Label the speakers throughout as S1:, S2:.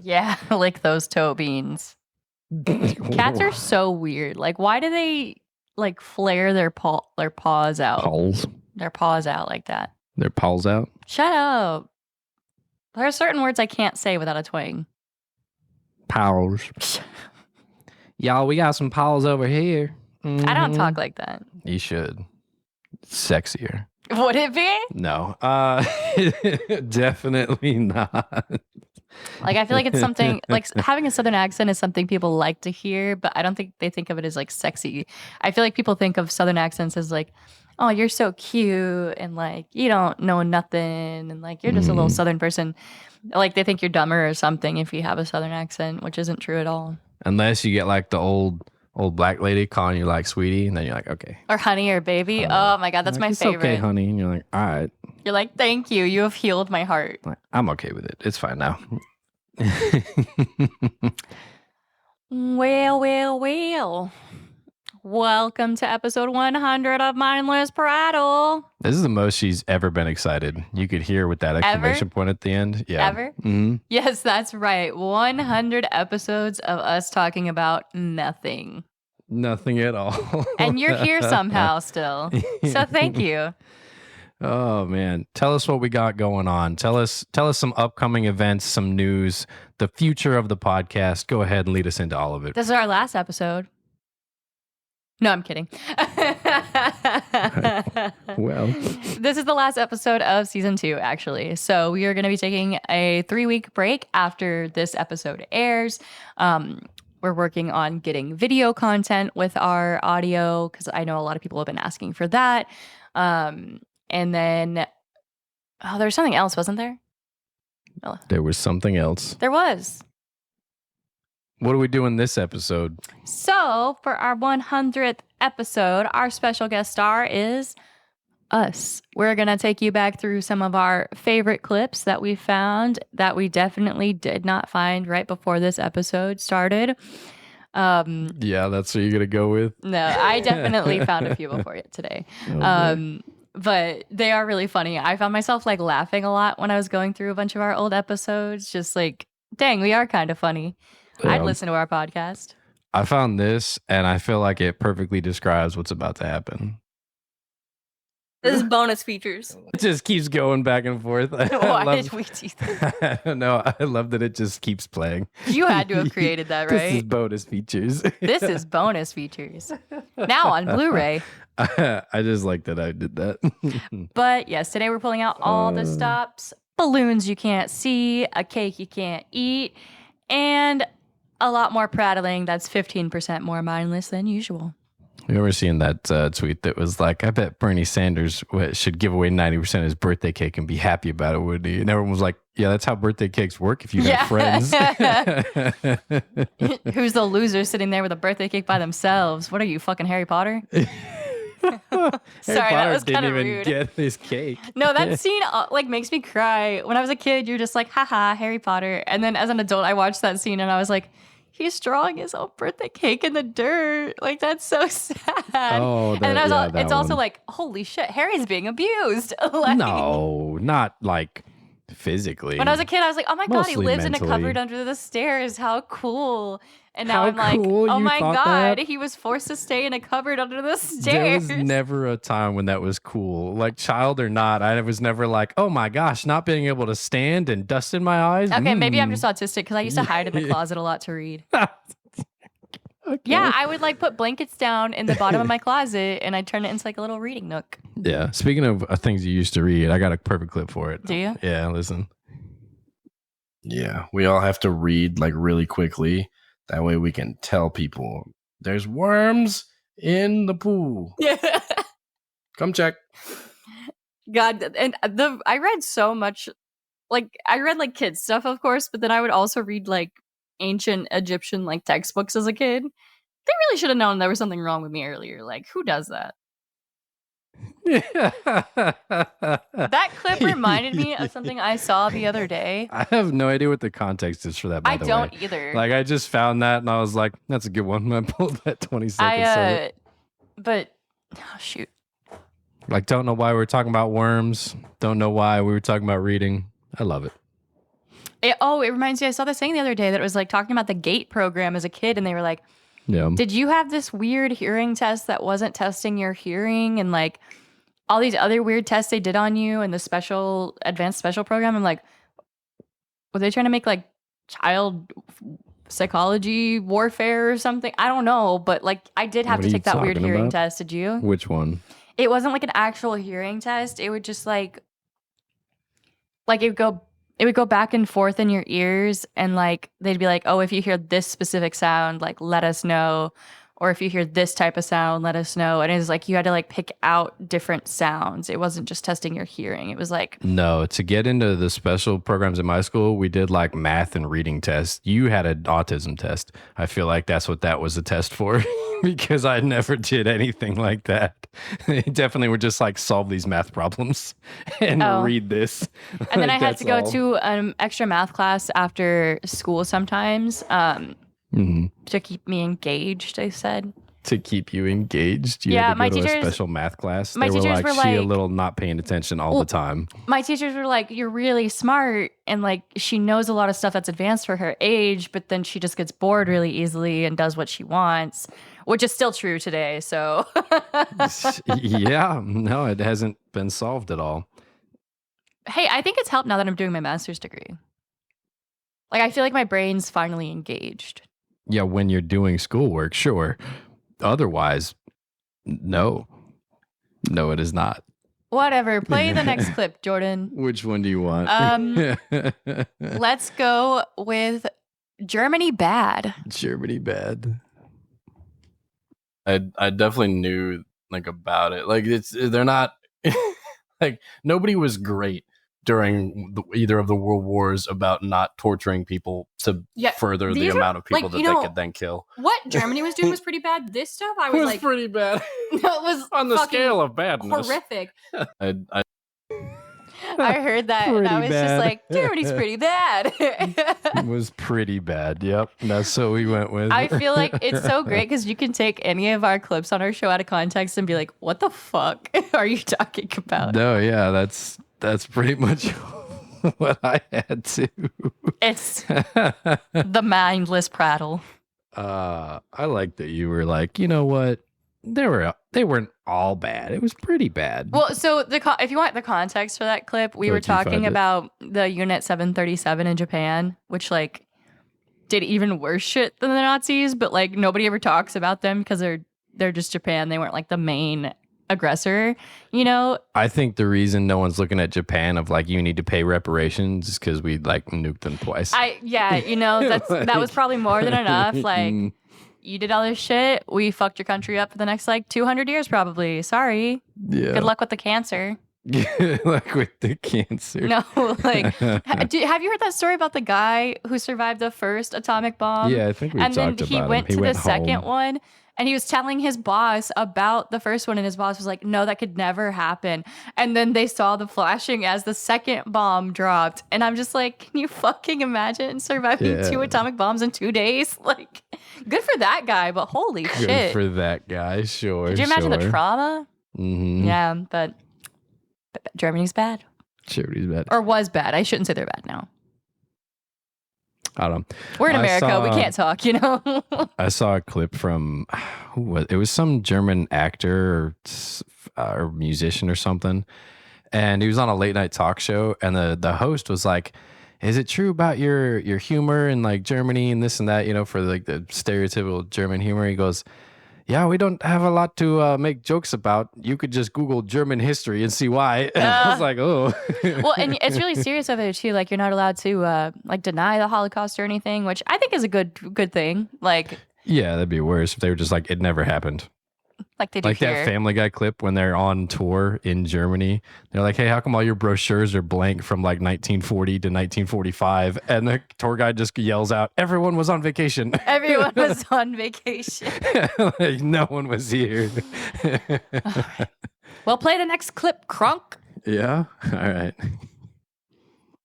S1: Yeah, lick those toe beans. Cats are so weird. Like, why do they like flare their paws out?
S2: Paws.
S1: Their paws out like that.
S2: Their paws out.
S1: Shut up. There are certain words I can't say without a twang.
S2: Paws. Y'all, we got some paws over here.
S1: I don't talk like that.
S2: You should. Sexier.
S1: Would it be?
S2: No. Definitely not.
S1: Like, I feel like it's something, like, having a Southern accent is something people like to hear, but I don't think they think of it as, like, sexy. I feel like people think of Southern accents as, like, oh, you're so cute, and, like, you don't know nothing, and, like, you're just a little Southern person. Like, they think you're dumber or something if you have a Southern accent, which isn't true at all.
S2: Unless you get, like, the old black lady calling you, like, sweetie, and then you're like, okay.
S1: Or honey or baby. Oh, my God, that's
S2: like,
S1: my favorite.
S2: Okay, honey. And you're like, all right.
S1: You're like, thank you. You have healed my heart.
S2: Like, I'm okay with it. It's fine now.
S1: Well. Welcome to episode 100 of Mindless Prattle.
S2: This is the most she's ever been excited. You could hear with that exclamation point at the end. Yeah.
S1: Ever? Mm-hmm. Yes, that's right. 100 episodes of us talking about nothing.
S2: Nothing at all.
S1: And you're here somehow still. So thank you.
S2: Oh, man. Tell us what we got going on. Tell us some upcoming events, some news, the future of the podcast. Go ahead and lead us into all of it.
S1: This is our last episode. No, I'm kidding.
S2: Well,
S1: this is the last episode of season 2, actually. So we are going to be taking a 3-week break after this episode airs. We're working on getting video content with our audio because I know a lot of people have been asking for that. And then, there was something else, wasn't there? Oh.
S2: There was something else.
S1: There was.
S2: What are we doing this episode?
S1: So, for our 100th episode, our special guest star is us. We're going to take you back through some of our favorite clips that we found that we definitely did not find right before this episode started.
S2: Yeah, that's what you're going to go with?
S1: No, I definitely found a few before it today. But they are really funny. I found myself like laughing a lot when I was going through a bunch of our old episodes. Just like, dang, we are kind of funny. I'd listen to our podcast.
S2: I found this, and I feel like it perfectly describes what's about to happen.
S1: This is bonus features.
S2: It just keeps going back and forth.
S1: Why did we do that?
S2: I don't know. I love that it just keeps playing.
S1: You had to have created that, right?
S2: This is bonus features.
S1: This is bonus features. Now on Blu-ray.
S2: I just like that I did that.
S1: But yes, today we're pulling out all the stops. Balloons you can't see, a cake you can't eat, and a lot more prattling that's 15% more mindless than usual.
S2: You ever seen that tweet that was like, I bet Bernie Sanders should give away 90% of his birthday cake and be happy about it, wouldn't he? And everyone was like, yeah, that's how birthday cakes work if you have friends.
S1: Who's the loser sitting there with a birthday cake by themselves? What are you, fucking Harry Potter?
S2: Sorry,
S1: that was kind of rude.
S2: Didn't even get his cake.
S1: No, that scene like makes me cry. When I was a kid, you're just like, haha, Harry Potter. And then as an adult, I watched that scene and I was like, he's drawing his own birthday cake in the dirt. Like, that's so sad.
S2: Oh,
S1: and then it's also like, holy shit, Harry's being abused. Like,
S2: no, not like physically.
S1: When I was a kid, I was like, oh my God, he lives
S2: mentally.
S1: in a cupboard under the stairs. How cool. And now
S2: How
S1: I'm like,
S2: cool.
S1: oh
S2: You
S1: my
S2: thought
S1: God,
S2: that?
S1: he was forced to stay in a cupboard under the stairs.
S2: There was never a time when that was cool. Like, child or not, I was never like, oh my gosh, not being able to stand and dust in my eyes.
S1: Okay, maybe I'm just autistic because I used to hide in the closet a lot to read.
S2: Okay.
S1: Yeah, I would like put blankets down in the bottom of my closet and I'd turn it into like a little reading nook.
S2: Yeah. Speaking of things you used to read, I got a perfect clip for it.
S1: Do you?
S2: Yeah, listen.
S3: Yeah, we all have to read like really quickly. That way we can tell people there's worms in the pool.
S1: Yeah.
S3: Come check.
S1: God, and I read so much, like I read like kids stuff, of course, but then I would also read like ancient Egyptian like textbooks as a kid. They really should have known there was something wrong with me earlier. Like, who does that? That clip reminded me of something I saw the other day.
S2: I have no idea what the context is for that, by the way.
S1: I don't either.
S2: Like, I just found that and I was like, that's a good one. I pulled that 20 seconds of it.
S1: But, oh, shoot.
S2: Like, don't know why we were talking about worms. Don't know why we were talking about reading. I love it.
S1: It reminds me, I saw this thing the other day that was like talking about the GATE program as a kid, and they were like,
S2: Yeah.
S1: did you have this weird hearing test that wasn't testing your hearing, and like all these other weird tests they did on you and the advanced special program? I'm like, were they trying to make like child psychology warfare or something? I don't know, but like I did have
S2: What
S1: to
S2: are you
S1: take that weird
S2: talking
S1: hearing
S2: about?
S1: test. Did you?
S2: Which one?
S1: It wasn't like an actual hearing test. It would just like it would go back and forth in your ears, and like they'd be like, oh, if you hear this specific sound, like let us know. Or if you hear this type of sound, let us know. And it was like you had to like pick out different sounds. It wasn't just testing your hearing. It was like,
S2: No, to get into the special programs in my school, we did like math and reading tests. You had an autism test. I feel like that's what that was a test for because I never did anything like that. They definitely were just like solve these math problems and read this.
S1: And then
S2: Like,
S1: I had to go
S2: that's all.
S1: to an extra math class after school sometimes to keep me engaged, they said.
S2: To keep you engaged, you
S1: Yeah,
S2: had to
S1: my
S2: go to a
S1: teachers-
S2: special math class.
S1: my
S2: They were
S1: teachers
S2: like,
S1: were
S2: she a
S1: like-
S2: little not paying attention all the time.
S1: My teachers were like, you're really smart, and like she knows a lot of stuff that's advanced for her age, but then she just gets bored really easily and does what she wants, which is still true today. So
S2: Yeah, no, it hasn't been solved at all.
S1: hey, I think it's helped now that I'm doing my master's degree. Like I feel like my brain's finally engaged.
S2: Yeah, when you're doing schoolwork, sure. Otherwise, no. No, it is not.
S1: Whatever. Play the next clip, Jordan.
S2: Which one do you want?
S1: Let's go with Germany bad.
S2: Germany bad.
S3: I definitely knew like about it. Like they're not like nobody was great during either of the world wars about not torturing people to further the amount of people that they could then kill.
S1: What Germany was doing was pretty bad. This stuff, I
S3: It
S1: was
S3: was
S1: like,
S3: pretty bad
S1: it was
S3: on the
S1: fucking
S3: scale of badness.
S1: horrific.
S3: I
S1: I heard that, and I
S2: Pretty
S1: was
S2: bad.
S1: just like, Germany's pretty bad.
S2: It was pretty bad. Yep. That's what we went with.
S1: I feel like it's so great because you can take any of our clips on our show out of context and be like, what the fuck are you talking about?
S2: No, yeah, that's pretty much what I had to.
S1: It's the mindless prattle.
S2: I like that you were like, you know what? They weren't all bad. It was pretty bad.
S1: Well, so if you want the context for that clip, we were
S2: Where'd you find
S1: talking
S2: it?
S1: about the Unit 737 in Japan, which like did even worse shit than the Nazis, but like nobody ever talks about them because they're just Japan. They weren't like the main aggressor, you know?
S2: I think the reason no one's looking at Japan of like you need to pay reparations is because we like nuked them twice.
S1: That was probably more than enough. Like you did all this shit, we fucked your country up for the next like 200 years probably. Sorry.
S2: Yeah.
S1: Good luck with the cancer.
S2: Like with the cancer.
S1: No, like have you heard that story about the guy who survived the first atomic bomb?
S2: Yeah, I think we
S1: and
S2: talked
S1: then he
S2: about
S1: went
S2: him.
S1: to the
S2: went
S1: second
S2: home.
S1: one, and he was telling his boss about the first one, and his boss was like, no, that could never happen. And then they saw the flashing as the second bomb dropped, and I'm just like, can you fucking imagine surviving 2 atomic bombs in 2 days? Like, good for that guy, but holy
S2: Good
S1: shit.
S2: for that guy, sure.
S1: Could you imagine the
S2: sure.
S1: trauma?
S2: Mm-hmm.
S1: Yeah, but Germany's bad.
S2: Germany's bad.
S1: Or was bad. I shouldn't say they're bad now.
S2: I don't know.
S1: We're in
S2: I
S1: America. We
S2: saw-
S1: can't talk, you know?
S2: I saw a clip from who was it? Was some German actor or musician or something, and he was on a late night talk show, and the host was like, "Is it true about your humor in like Germany and this and that? You know, for like the stereotypical German humor?" He goes, "Yeah, we don't have a lot to make jokes about. You could just Google German history and see why." And I was like, "Oh."
S1: Well, and it's really serious over there too. Like you're not allowed to like deny the Holocaust or anything, which I think is a good thing. Like
S2: Yeah, that'd be worse if they were just like, it never happened.
S1: they do
S2: Like
S1: here.
S2: that Family Guy clip when they're on tour in Germany. They're like, hey, how come all your brochures are blank from like 1940 to 1945? And the tour guide just yells out, everyone was on vacation.
S1: Everyone was on vacation.
S2: Like, no one was here.
S1: Well, play the next clip, Crunk.
S2: Yeah. All right.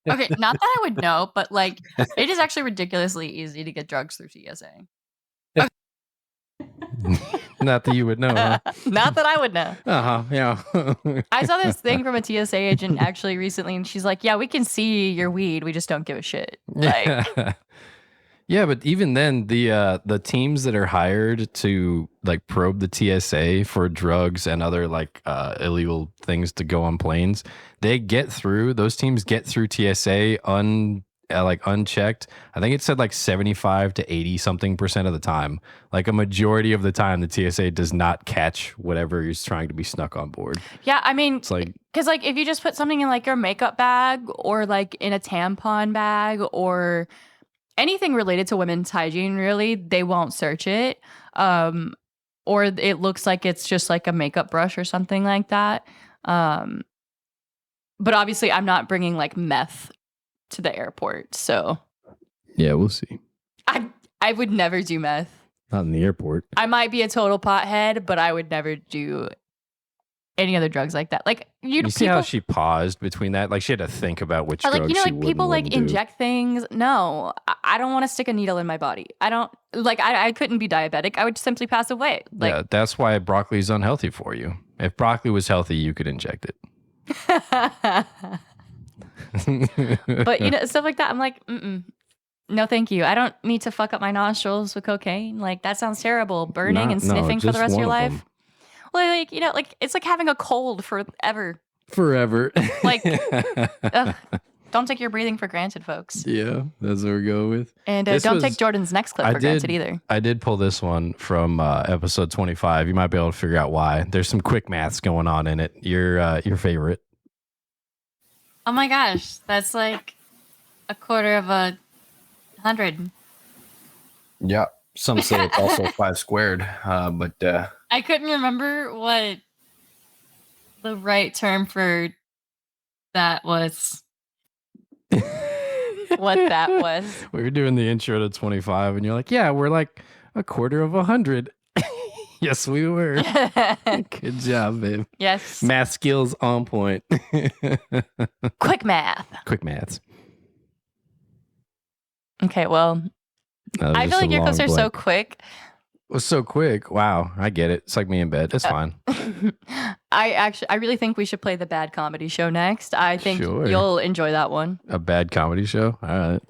S1: Okay, not that I would know, but like it is actually ridiculously easy to get drugs through TSA.
S2: Not that you would know, huh?
S1: Not that I would know.
S2: Uh-huh, yeah.
S1: I saw this thing from a TSA agent actually recently, and she's like, "Yeah, we can see your weed. We just don't give a shit." Like,
S2: Yeah. Yeah, but even then, the teams that are hired to like probe the TSA for drugs and other like illegal things to go on planes, those teams get through TSA unchecked. I think it said like 75 to 80 something% of the time. Like a majority of the time, the TSA does not catch whatever is trying to be snuck on board.
S1: yeah, I mean,
S2: It's like,
S1: because like if you just put something in like your makeup bag or like in a tampon bag or anything related to women's hygiene, really, they won't search it. Or it looks like it's just like a makeup brush or something like that. But obviously, I'm not bringing like meth to the airport, so
S2: yeah, we'll see.
S1: I would never do meth.
S2: Not in the airport.
S1: I might be a total pothead, but I would never do any other drugs like that. Like
S2: You see how she paused between that? Like she had to think about which
S1: or
S2: drugs
S1: like, you know,
S2: she
S1: like
S2: would
S1: people
S2: and
S1: like
S2: wouldn't do.
S1: inject things. No, I don't want to stick a needle in my body. I don't like. I couldn't be diabetic. I would simply pass away. Like,
S2: Yeah, that's why broccoli is unhealthy for you. If broccoli was healthy, you could inject it.
S1: but you know, stuff like that. I'm like, no, thank you. I don't need to fuck up my nostrils with cocaine. Like that sounds terrible. Burning and sniffing for the rest of your life. Well, like, you know, like it's like having a cold forever.
S2: Forever.
S1: Like, ugh, don't take your breathing for granted, folks.
S2: Yeah, that's what we're going with.
S1: And don't take Jordan's next clip for granted either.
S2: I did pull this one from episode 25. You might be able to figure out why. There's some quick maths going on in it. Your favorite.
S1: Oh my gosh, that's like a quarter of 100.
S3: Yeah. Some say it's also 5 squared, but
S1: I couldn't remember what the right term for that was. What that was.
S2: We were doing the intro to 25, and you're like, yeah, we're like a quarter of 100. Yes, we were. Good job, babe.
S1: Yes.
S2: Math skills on point.
S1: Quick math.
S2: Quick maths.
S1: Okay, well, I feel like your clips are so quick.
S2: It was so quick. Wow, I get it. It's like me in bed. It's fine.
S1: I really think we should play the bad comedy show next. I think you'll enjoy that one.
S2: A bad comedy show? All right.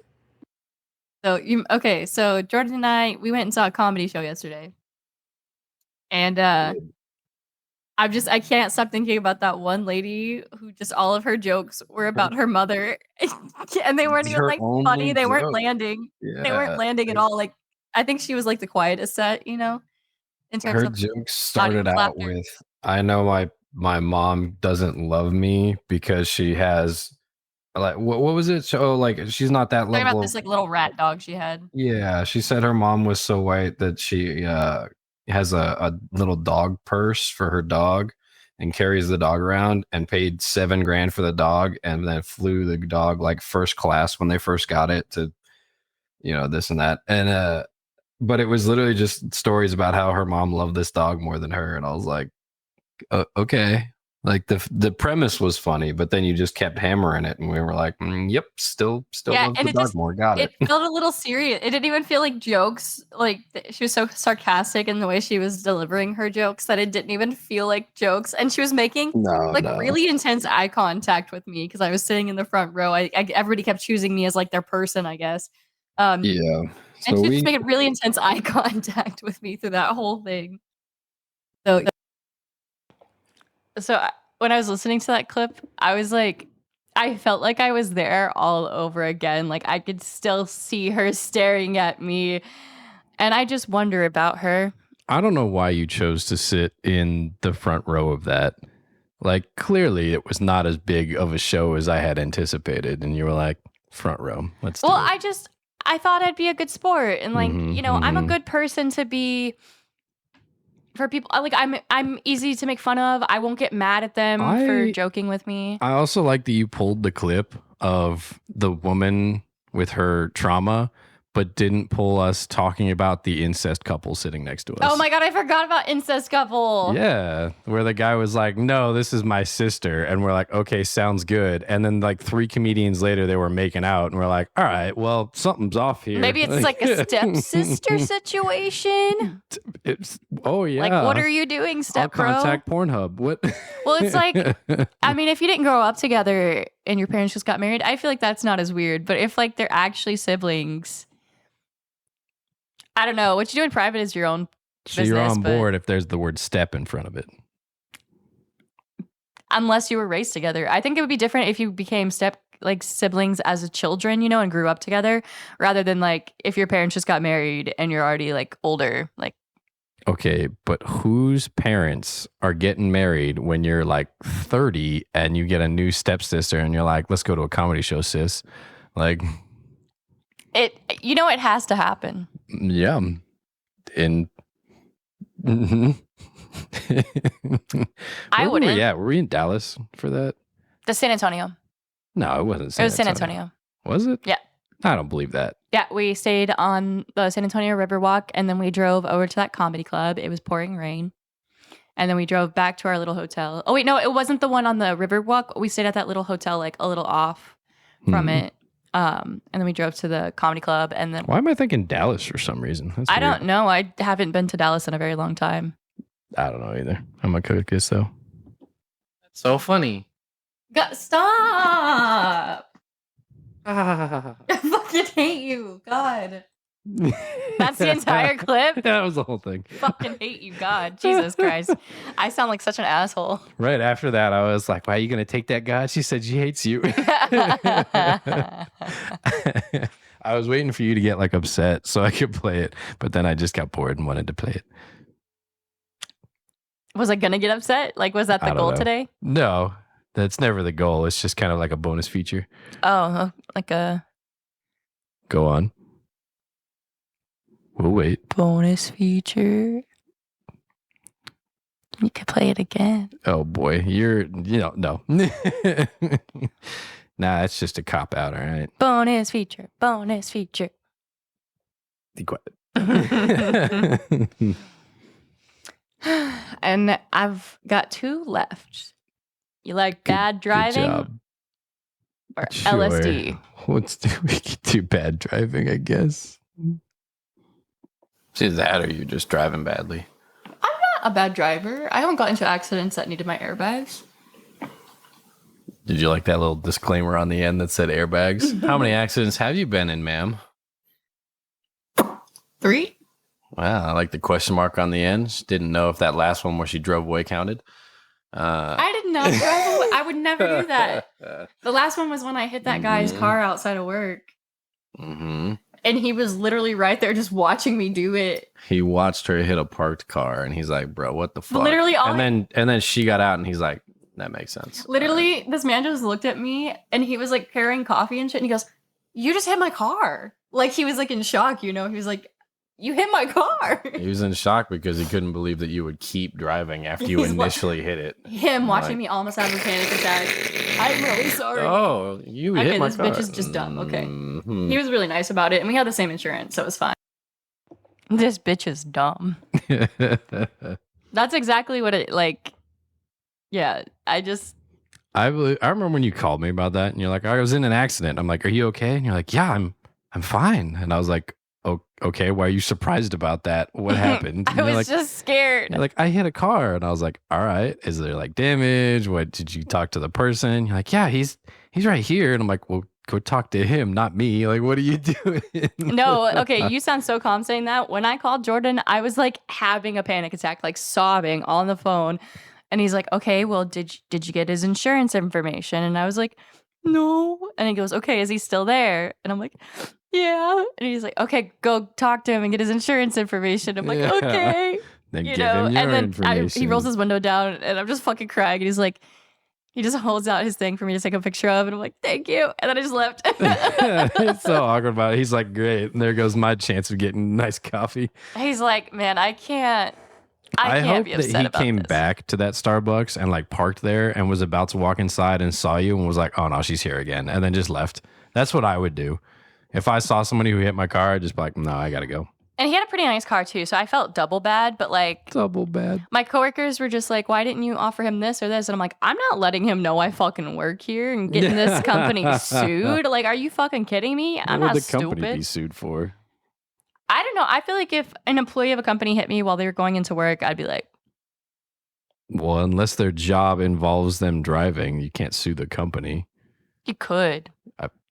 S1: So Jordan and I, we went and saw a comedy show yesterday. And I can't stop thinking about that one lady who just all of her jokes were about her mother. And they weren't even like funny. They weren't landing. Yeah. They weren't landing at all. Like I think she was like the quietest set, you know, in terms
S3: her
S1: of
S3: jokes started out with, I know my mom doesn't love me because she has like what was it? So like she's not that level.
S1: About this like little rat dog she had.
S3: Yeah, she said her mom was so white that she has a little dog purse for her dog and carries the dog around and paid $7,000 for the dog and then flew the dog like first class when they first got it to, you know, this and that. And but it was literally just stories about how her mom loved this dog more than her. And I was like, okay. Like the premise was funny, but then you just kept hammering it, and we were like, "Yep, still love the dog more." Got it.
S1: It felt a little serious. It didn't even feel like jokes. Like she was so sarcastic in the way she was delivering her jokes that it didn't even feel like jokes. And she was making really intense eye contact with me because I was sitting in the front row. Everybody kept choosing me as like their person, I guess.
S3: Yeah,
S1: and she was making really intense eye contact with me through that whole thing. So when I was listening to that clip, I was like, I felt like I was there all over again. Like I could still see her staring at me. And I just wonder about her.
S2: I don't know why you chose to sit in the front row of that. Like clearly it was not as big of a show as I had anticipated. And you were like, front row. Let's do it.
S1: I thought I'd be a good sport. And like, you know, I'm a good person to be for people. Like I'm easy to make fun of. I won't get mad at them for joking with me.
S2: I also like that you pulled the clip of the woman with her trauma, but didn't pull us talking about the incest couple sitting next to us.
S1: Oh my God, I forgot about incest couple.
S2: Yeah, where the guy was like, "No, this is my sister," and we're like, "Okay, sounds good." And then like 3 comedians later, they were making out, and we're like, "All right, well, something's off here."
S1: Maybe it's like a stepsister situation.
S2: Oh yeah.
S1: Like, what are you doing,
S2: I'll
S1: stepbro?
S2: contact Pornhub. What?
S1: Well, it's like, I mean, if you didn't grow up together and your parents just got married, I feel like that's not as weird. But if like they're actually siblings, I don't know. What you do in private is your own
S2: So
S1: business.
S2: you're on
S1: but
S2: board if there's the word "step" in front of it.
S1: unless you were raised together. I think it would be different if you became siblings as a children, and grew up together, rather than like if your parents just got married and you're already like older. Like,
S2: Okay, but whose parents are getting married when you're like 30 and you get a new stepsister and you're like, let's go to a comedy show, sis? Like,
S1: it has to happen.
S2: yeah. And mhm.
S1: I wouldn't.
S2: Were we in Dallas for that?
S1: The San Antonio.
S2: No, it wasn't.
S1: It was San Antonio.
S2: Was it?
S1: Yeah.
S2: I don't believe that.
S1: Yeah, we stayed on the San Antonio Riverwalk, and then we drove over to that comedy club. It was pouring rain. And then we drove back to our little hotel. Oh, wait, no, it wasn't the one on the Riverwalk. We stayed at that little hotel, like a little off from it. And then we drove to the comedy club. And then
S2: Why am I thinking Dallas for some reason? That's
S1: I
S2: weird.
S1: don't know. I haven't been to Dallas in a very long time.
S2: I don't know either. I'm a cookies though.
S3: That's so funny.
S1: Stop! I fucking hate you. God. That's the entire clip?
S2: That was the whole thing.
S1: Fucking hate you, God. Jesus Christ. I sound like such an asshole.
S2: Right after that, I was like, why are you going to take that, God? She said she hates you. I was waiting for you to get like upset so I could play it, but then I just got bored and wanted to play it.
S1: Was I going to get upset? Like, was that the
S2: I don't
S1: goal
S2: know.
S1: today?
S2: No, that's never the goal. It's just kind of like a bonus feature.
S1: Oh, like a
S2: Go on. We'll wait.
S1: bonus feature. You could play it again.
S2: Oh boy, no. Nah, it's just a cop out, all right?
S1: Bonus feature. Bonus feature.
S2: Be quiet.
S1: And I've got 2 left. You like bad driving
S2: Good job.
S1: or
S2: Sure.
S1: LSD?
S2: We could do bad driving, I guess.
S3: See that, or you just driving badly?
S1: I'm not a bad driver. I haven't gotten into accidents that needed my airbags.
S3: Did you like that little disclaimer on the end that said airbags? How many accidents have you been in, ma'am?
S1: 3?
S3: Wow, I like the question mark on the end. She didn't know if that last one where she drove away counted.
S1: I did not drive away. I would never do that. The last one was when I hit that guy's car outside of work.
S3: Mm-hmm.
S1: And he was literally right there just watching me do it.
S3: He watched her hit a parked car, and he's like, "Bro, what the fuck?"
S1: Literally all
S3: and then she got out, and he's like, "That makes sense."
S1: Literally, this man just looked at me and he was like carrying coffee and shit. And he goes, "You just hit my car." Like he was like in shock, He was like, "You hit my car."
S3: He was in shock because he couldn't believe that you would keep driving after you
S1: He's
S3: initially hit it.
S1: Him watching
S3: Like-
S1: me almost have a panic attack. I'm really sorry.
S3: Oh, you
S1: Okay,
S3: hit my
S1: this
S3: car.
S1: bitch is just dumb. Okay.
S3: Mhm.
S1: He was really nice about it. And we had the same insurance, so it was fine. This bitch is dumb. That's exactly what it like. Yeah, I
S2: remember when you called me about that, and you're like, "I was in an accident." I'm like, "Are you okay?" And you're like, "Yeah, I'm fine." And I was like, "Oh, okay. Why are you surprised about that? What happened?" And
S1: I
S2: you're
S1: was
S2: like,
S1: just scared.
S2: you're like, "I hit a car," and I was like, "All right. Is there like damage? What did you talk to the person?" You're like, "Yeah, he's right here." And I'm like, "Well, go talk to him, not me. Like, what are you doing?"
S1: No, okay, you sound so calm saying that. When I called Jordan, I was like having a panic attack, like sobbing on the phone. And he's like, "Okay, well, did you get his insurance information?" And I was like, "No." And he goes, "Okay, is he still there?" And I'm like, "Yeah." And he's like, "Okay, go talk to him and get his insurance information." I'm like,
S2: Yeah.
S1: "Okay."
S2: Then
S1: You
S2: give
S1: know,
S2: him your
S1: and then
S2: information.
S1: he rolls his window down and I'm just fucking crying. And he's like, he just holds out his thing for me to take a picture of. And I'm like, "Thank you." And then I just left.
S2: It's so awkward about it. He's like, "Great." And there goes my chance of getting nice coffee.
S1: He's like, "Man, I can't
S2: I
S1: can't
S2: hope
S1: be
S2: that
S1: upset
S2: he
S1: about
S2: came
S1: this."
S2: back to that Starbucks and like parked there and was about to walk inside and saw you and was like, "Oh no, she's here again," and then just left. That's what I would do. If I saw somebody who hit my car, I'd just be like, no, I gotta go.
S1: And he had a pretty nice car too, so I felt double bad. But like,
S2: Double bad.
S1: my coworkers were just like, "Why didn't you offer him this or this?" And I'm like, "I'm not letting him know I fucking work here and getting this company sued. Like, are you fucking kidding me? I'm
S2: what
S1: not
S2: would the company
S1: stupid."
S2: be sued for?
S1: I don't know. I feel like if an employee of a company hit me while they were going into work, I'd be like,
S2: Well, unless their job involves them driving, you can't sue the company.
S1: "You could."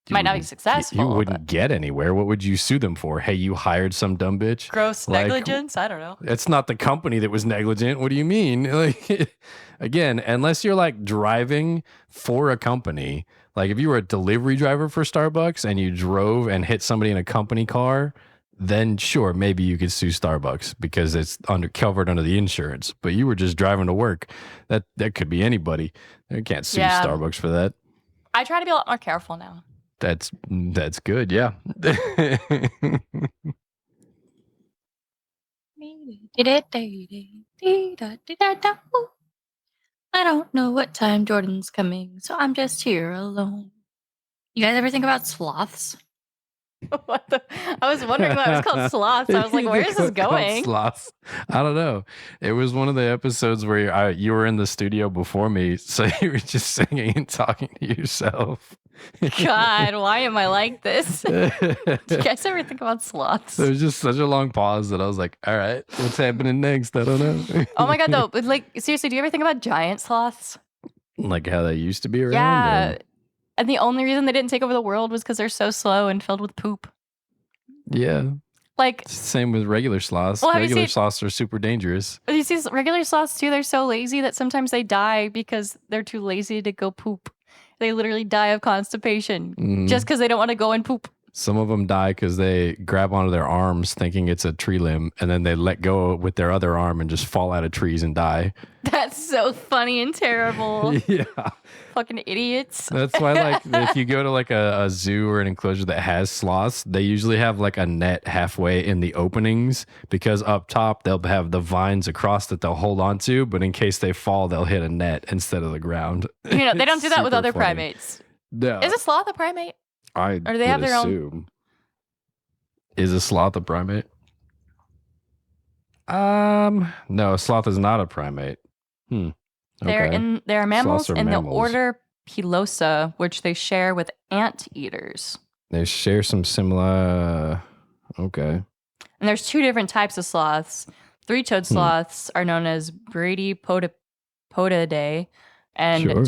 S2: You
S1: Might not be
S2: wouldn't-
S1: successful.
S2: You wouldn't
S1: but
S2: get anywhere. What would you sue them for? Hey, you hired some dumb bitch?
S1: gross
S2: Like,
S1: negligence. I don't know.
S2: It's not the company that was negligent. What do you mean? Like, again, unless you're like driving for a company, like if you were a delivery driver for Starbucks and you drove and hit somebody in a company car, then sure, maybe you could sue Starbucks because it's covered under the insurance. But you were just driving to work. That could be anybody. They can't sue
S1: Yeah.
S2: Starbucks for that.
S1: I try to be a lot more careful now.
S2: That's good. Yeah.
S1: I don't know what time Jordan's coming, so I'm just here alone. You guys ever think about sloths? What the? I was wondering why it was called sloths. I was like, where is this going?
S2: Sloths. I don't know. It was one of the episodes where you were in the studio before me, so you were just singing and talking to yourself.
S1: God, why am I like this? Do you guys ever think about sloths?
S2: There was just such a long pause that I was like, all right, what's happening next? I don't know.
S1: Oh my God, though. But like, seriously, do you ever think about giant sloths?
S2: Like how they used to be around?
S1: Yeah. And the only reason they didn't take over the world was because they're so slow and filled with poop.
S2: Yeah.
S1: Like,
S2: It's the same with regular sloths.
S1: Well, have you
S2: Regular
S1: seen-
S2: sloths are super dangerous.
S1: you see regular sloths too, they're so lazy that sometimes they die because they're too lazy to go poop. They literally die of constipation
S2: Mhm.
S1: just because they don't want to go and poop.
S2: Some of them die because they grab onto their arms thinking it's a tree limb, and then they let go with their other arm and just fall out of trees and die.
S1: That's so funny and terrible.
S2: Yeah.
S1: Fucking idiots.
S2: That's why, like, if you go to like a zoo or an enclosure that has sloths, they usually have like a net halfway in the openings because up top they'll have the vines across that they'll hold on to, but in case they fall, they'll hit a net instead of the ground.
S1: You know, they don't
S2: It's
S1: do that with
S2: super
S1: other
S2: funny.
S1: primates.
S2: No,
S1: Is a sloth a primate?
S2: I
S1: or do they have
S2: would
S1: their own-
S2: assume. Is a sloth a primate? No, a sloth is not a primate.
S1: There
S2: Okay.
S1: are mammals
S2: Sloths are
S1: in the
S2: mammals.
S1: order Pilosa, which they share with anteaters.
S2: They share some similar. Okay.
S1: And there's two different types of sloths. Three-toed sloths are known as Bradypotidae, and
S2: Sure.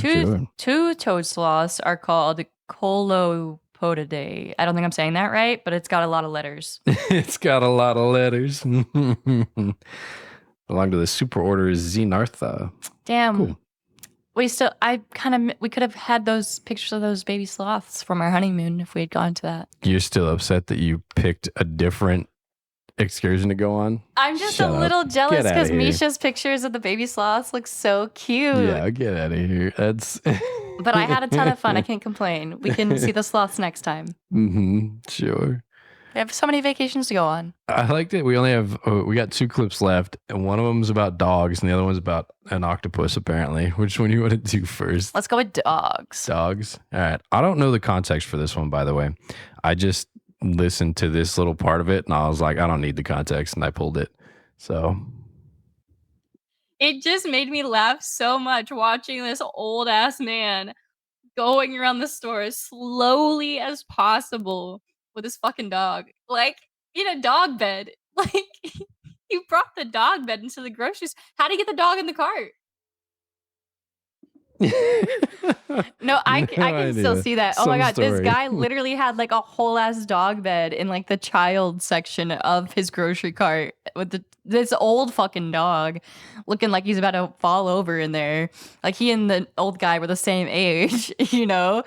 S1: two-toed sloths are called Colopotidae. I don't think I'm saying that right, but it's got a lot of letters.
S2: It's got a lot of letters. Belong to the superorder Xenartha.
S1: Damn.
S2: Cool.
S1: We could have had those pictures of those baby sloths from our honeymoon if we had gone to that.
S2: You're still upset that you picked a different excursion to go on?
S1: I'm just
S2: Shut
S1: a
S2: up.
S1: little jealous
S2: Get outta
S1: because
S2: here.
S1: Misha's pictures of the baby sloths look so cute.
S2: Yeah, get out of here. That's.
S1: But I had a ton of fun. I can't complain. We can see the sloths next time.
S2: Sure.
S1: We have so many vacations to go on.
S2: I liked it. We only have we got 2 clips left, and one of them's about dogs, and the other one's about an octopus. Apparently, which one you want to do first?
S1: Let's go with dogs.
S2: Dogs. All right. I don't know the context for this one, by the way. I just listened to this little part of it, and I was like, I don't need the context, and I pulled it. So
S1: It just made me laugh so much watching this old ass man going around the store as slowly as possible with his fucking dog. Like in a dog bed. Like you brought the dog bed into the groceries. How do you get the dog in the cart? No, I can still see that. Oh my God, this guy literally had like a whole ass dog bed in like the child section of his grocery cart with this old fucking dog looking like he's about to fall over in there. Like he and the old guy were the same age, you know?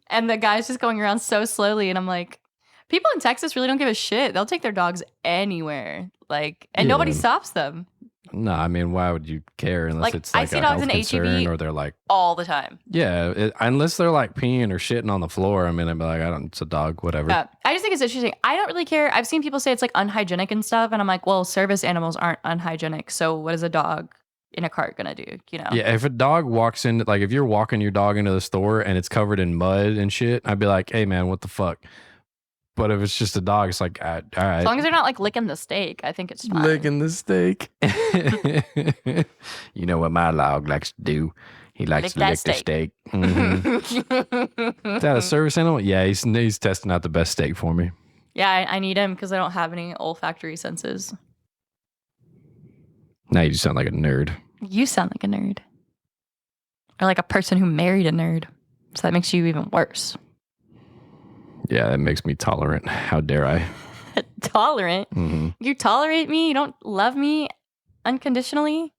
S1: And the guy's just going around so slowly. And I'm like, people in Texas really don't give a shit. They'll take their dogs anywhere. Like, and nobody
S2: Yeah.
S1: stops them
S2: No, I mean, why would you care unless
S1: Like,
S2: it's
S1: I
S2: like
S1: see
S2: a
S1: dogs
S2: health
S1: in
S2: concern
S1: HEB
S2: or they're like,
S1: all the time.
S2: yeah, unless they're like peeing or shitting on the floor. I mean, I'd be like, it's a dog, whatever.
S1: Yeah, I just think it's interesting. I don't really care. I've seen people say it's like unhygienic and stuff, and I'm like, well, service animals aren't unhygienic. So what is a dog in a cart gonna do? You know?
S2: Yeah, if a dog walks in, like if you're walking your dog into the store and it's covered in mud and shit, I'd be like, hey man, what the fuck? But if it's just a dog, it's like, all right.
S1: As long as they're not like licking the steak, I think it's fine.
S2: Licking the steak. You know what my dog likes to do? He likes
S1: Lick
S2: to
S1: that
S2: lick the
S1: steak.
S2: steak. Mhm. Is that a service animal? Yeah, he's testing out the best steak for me.
S1: Yeah, I need him because I don't have any olfactory senses.
S2: Now you just sound like a nerd.
S1: You sound like a nerd. Or like a person who married a nerd. So that makes you even worse.
S2: Yeah, that makes me tolerant. How dare I?
S1: Tolerant?
S2: Mm-hmm.
S1: You tolerate me? You don't love me unconditionally?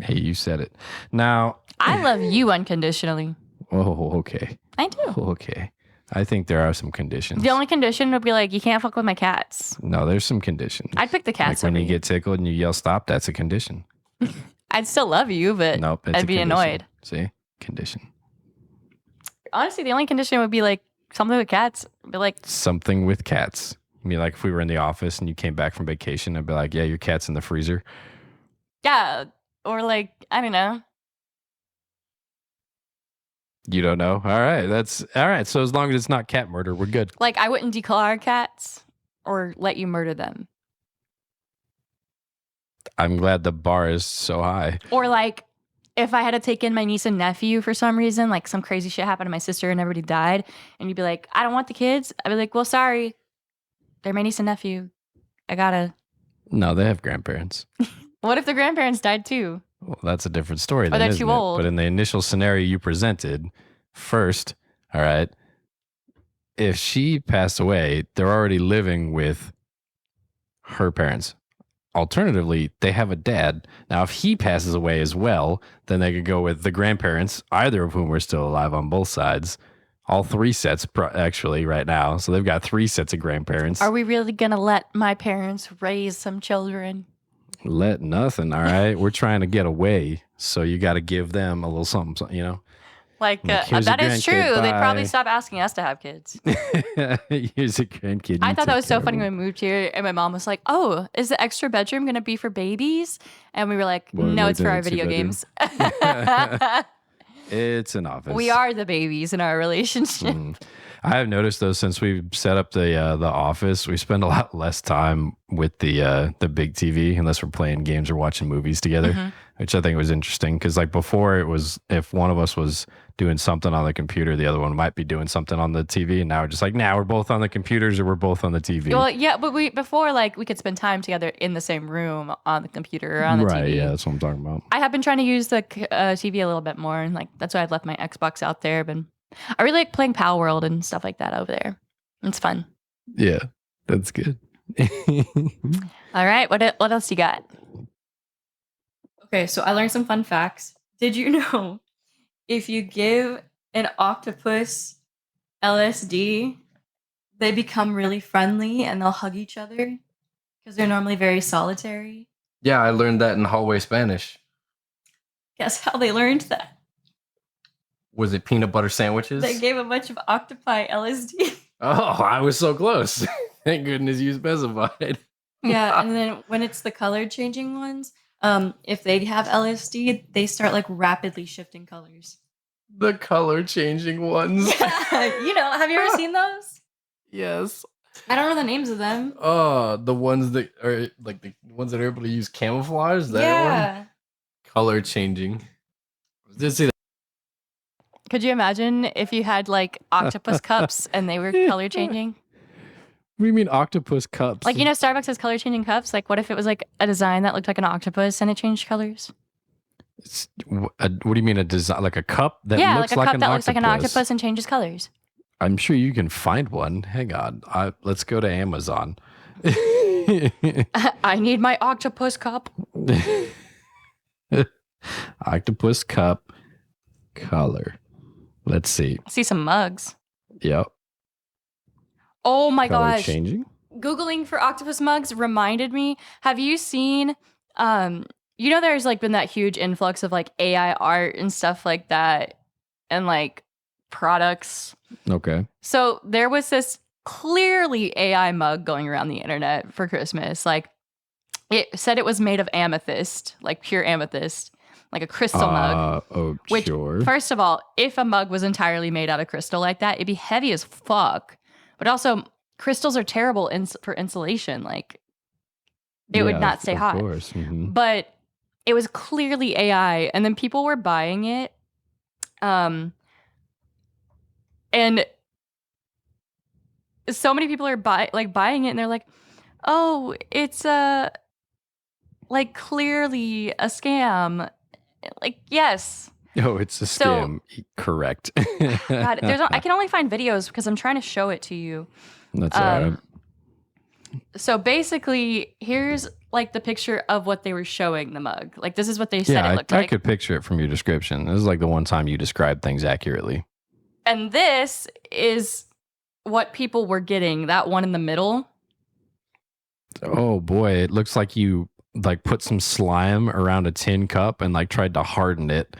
S2: Hey, you said it. Now,
S1: I love you unconditionally.
S2: oh, okay.
S1: I do.
S2: Okay. I think there are some conditions.
S1: The only condition would be like, you can't fuck with my cats.
S2: No, there's some conditions.
S1: I'd pick the cats
S2: Like when
S1: over
S2: you get tickled and you yell stop, that's a condition.
S1: I'd still love you, but
S2: Nope, it's
S1: I'd
S2: a
S1: be
S2: condition.
S1: annoyed.
S2: See? Condition.
S1: Honestly, the only condition would be like something with cats. Be like,
S2: Something with cats. I mean, like if we were in the office and you came back from vacation, I'd be like, yeah, your cat's in the freezer.
S1: yeah. Or like, I don't know.
S2: You don't know? All right. That's all right. So as long as it's not cat murder, we're good.
S1: Like, I wouldn't declaw our cats or let you murder them.
S2: I'm glad the bar is so high.
S1: Or like, if I had to take in my niece and nephew for some reason, like some crazy shit happened to my sister and everybody died, and you'd be like, I don't want the kids. I'd be like, well, sorry. They're my niece and nephew. I gotta.
S2: No, they have grandparents.
S1: What if the grandparents died too?
S2: Well, that's a different story.
S1: Or
S2: Then,
S1: they're
S2: isn't
S1: too
S2: it?
S1: old.
S2: But in the initial scenario you presented, first, all right, if she passed away, they're already living with her parents. Alternatively, they have a dad. Now, if he passes away as well, then they could go with the grandparents, either of whom are still alive on both sides. All three sets, actually, right now. So they've got three sets of grandparents.
S1: Are we really gonna let my parents raise some children?
S2: Let nothing, all right? We're trying to get away. So you got to give them a little something, you know?
S1: Like,
S2: Like, here's a
S1: that is true.
S2: grandkid,
S1: They'd probably
S2: bye.
S1: stop asking us to have kids.
S2: Here's a grandkid.
S1: I
S2: you
S1: thought that
S2: take
S1: was so
S2: care of
S1: funny
S2: him.
S1: when we moved here, and my mom was like, "Oh, is the extra bedroom gonna be for babies?" And we were like,
S2: Well,
S1: "No,
S2: like
S1: it's for our
S2: the
S1: video
S2: two-bedroom.
S1: games."
S2: It's an office.
S1: We are the babies in our relationship.
S2: Mm. I have noticed though, since we set up the office, we spend a lot less time with the big TV unless we're playing games or watching movies together,
S1: Mhm.
S2: which I think was interesting because like before it was if one of us was doing something on the computer, the other one might be doing something on the TV, and now we're just like, now we're both on the computers or we're both on the TV.
S1: Well, yeah, but before like we could spend time together in the same room on the computer or on the
S2: right?
S1: TV.
S2: Yeah, that's what I'm talking about.
S1: I have been trying to use the TV a little bit more, and like that's why I've left my Xbox out there. But I really like playing Pal World and stuff like that over there. It's fun.
S2: Yeah, that's good.
S1: All right, what else you got? Okay, so I learned some fun facts. Did you know if you give an octopus LSD, they become really friendly and they'll hug each other because they're normally very solitary?
S3: Yeah, I learned that in hallway Spanish.
S1: Guess how they learned that?
S3: Was it peanut butter sandwiches?
S1: They gave a bunch of octopi LSD.
S3: Oh, I was so close. Thank goodness you specified.
S1: Yeah, and then when it's the color changing ones, if they have LSD, they start like rapidly shifting colors.
S3: The color changing ones.
S1: You know, have you ever seen those?
S3: Yes.
S1: I don't know the names of them.
S3: Oh, the ones that are like the ones that are able to use camouflage. That
S1: Yeah.
S3: one. Color changing. Did see that?
S1: Could you imagine if you had like octopus cups and they were color changing?
S2: What do you mean octopus cups?
S1: Like, you know, Starbucks has color changing cups. Like, what if it was like a design that looked like an octopus and it changed colors?
S2: What do you mean a design like a cup that
S1: Yeah,
S2: looks
S1: like a cup
S2: an
S1: that
S2: octopus?
S1: looks like an octopus and changes colors.
S2: I'm sure you can find one. Hang on. Let's go to Amazon.
S1: I need my octopus cup.
S2: Octopus cup color. Let's see.
S1: I see some mugs.
S2: Yep.
S1: Oh my
S2: Color
S1: gosh.
S2: changing.
S1: Googling for octopus mugs reminded me. Have you seen you know there's like been that huge influx of like AI art and stuff like that and like products.
S2: Okay.
S1: So there was this clearly AI mug going around the internet for Christmas. Like it said it was made of amethyst, like pure amethyst, like a crystal mug.
S2: Oh,
S1: Which,
S2: sure.
S1: first of all, if a mug was entirely made out of crystal like that, it'd be heavy as fuck. But also, crystals are terrible for insulation. Like it would not stay hot.
S2: Of course. Mm-hmm.
S1: But it was clearly AI, and then people were buying it. And so many people are buying it, and they're like, "Oh, it's like clearly a scam." Like, yes.
S2: Oh, it's a scam. Correct.
S1: God, I can only find videos because I'm trying to show it to you.
S2: That's all right.
S1: So basically, here's like the picture of what they were showing the mug. Like, this is what they said it looked like.
S2: I could picture it from your description. This is like the one time you described things accurately.
S1: And this is what people were getting. That one in the middle.
S2: Oh boy, it looks like you like put some slime around a tin cup and like tried to harden it.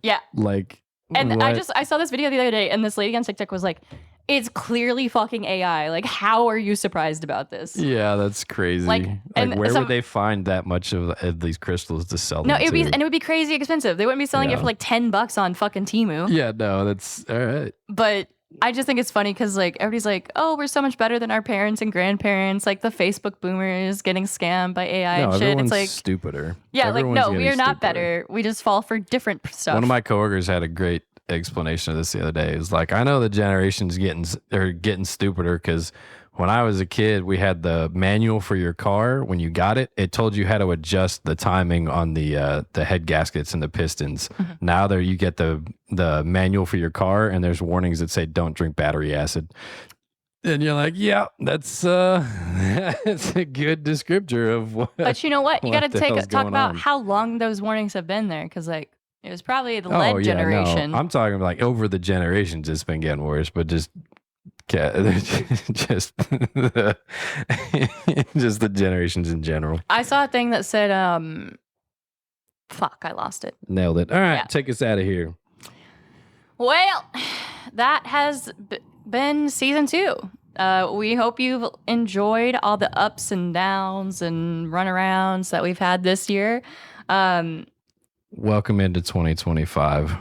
S1: Yeah.
S2: Like,
S1: and
S2: what?
S1: I saw this video the other day, and this lady on TikTok was like, "It's clearly fucking AI. Like, how are you surprised about this?"
S2: Yeah, that's crazy. Like where would they find that much of these crystals to sell them?
S1: No, it would be crazy expensive. They wouldn't be selling it for like $10 on fucking Temu.
S2: Yeah, no, that's all right.
S1: But I just think it's funny because like everybody's like, "Oh, we're so much better than our parents and grandparents." Like the Facebook boomers getting scammed by AI and shit.
S2: Everyone's
S1: it's like
S2: stupider.
S1: Yeah,
S2: everyone's
S1: like no, we are not better. We just fall for different stuff.
S2: One of my coworkers had a great explanation of this the other day. It was like, I know the generation's getting stupider because when I was a kid, we had the manual for your car. When you got it, it told you how to adjust the timing on the head gaskets and the pistons. Mm-hmm. Now there you get the manual for your car, and there's warnings that say don't drink battery acid. And you're like, yeah, that's that's a good descriptor of what.
S1: But you know what? You got to talk about how long those warnings have been there, because like it was probably the lead generation.
S2: No. I'm talking like over the generations, it's been getting worse. But just just the generations in general.
S1: I saw a thing that said, fuck, I lost it.
S2: Nailed it. All right, take us out of here.
S1: Well, that has been season 2. We hope you've enjoyed all the ups and downs and runarounds that we've had this year.
S2: Welcome into 2025.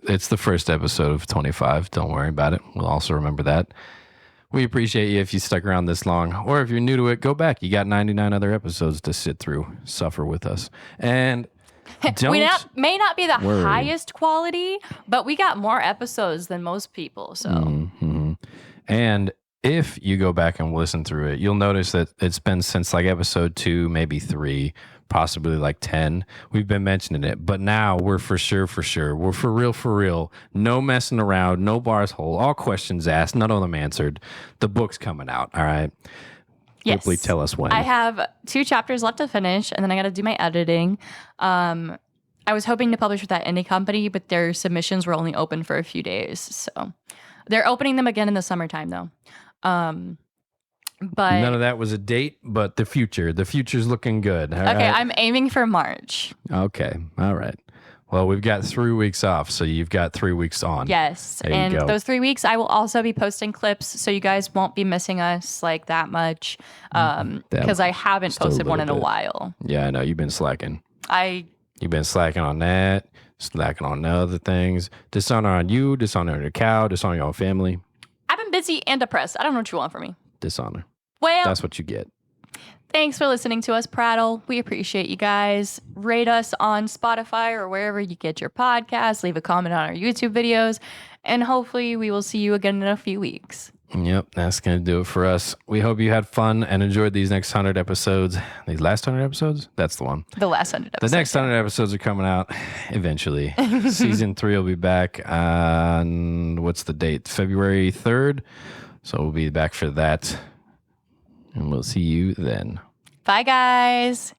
S2: It's the first episode of 25. Don't worry about it. We'll also remember that. We appreciate you if you stuck around this long, or if you're new to it, go back. You got 99 other episodes to sit through, suffer with us. And
S1: we may not be the highest quality, but we got more episodes than most people. So,
S2: And if you go back and listen through it, you'll notice that it's been since like episode 2, maybe 3, possibly like 10. We've been mentioning it, but now we're for sure. We're for real. No messing around, no bars hold, all questions asked, none of them answered. The book's coming out. All right.
S1: Yes.
S2: Hopefully tell us when.
S1: I have 2 chapters left to finish, and then I got to do my editing. I was hoping to publish with that indie company, but their submissions were only open for a few days. So they're opening them again in the summertime though. But
S2: none of that was a date, but the future's looking good.
S1: Okay, right? I'm aiming for March.
S2: Okay. All right. Well, we've got 3 weeks off, so you've got 3 weeks on.
S1: Yes. And those 3 weeks, I will also be posting clips, so you guys won't be missing us like that much. Because I haven't posted one in a while.
S2: Yeah, I know. You've been slacking.
S1: You've
S2: been slacking on that, slacking on other things. Dishonor on you, dishonor on your cow, dishonor your own family.
S1: I've been busy and depressed. I don't know what you want from me.
S2: Dishonor.
S1: Well,
S2: that's what you get.
S1: Thanks for listening to us prattle. We appreciate you guys. Rate us on Spotify or wherever you get your podcasts. Leave a comment on our YouTube videos. And hopefully we will see you again in a few weeks.
S2: Yep, that's going to do it for us. We hope you had fun and enjoyed these next 100 episodes. These last 100 episodes? That's the one.
S1: The last 100 episodes.
S2: The next 100 episodes are coming out eventually. Season 3 will be back on, what's the date? February 3rd. So we'll be back for that. And we'll see you then.
S1: Bye, guys.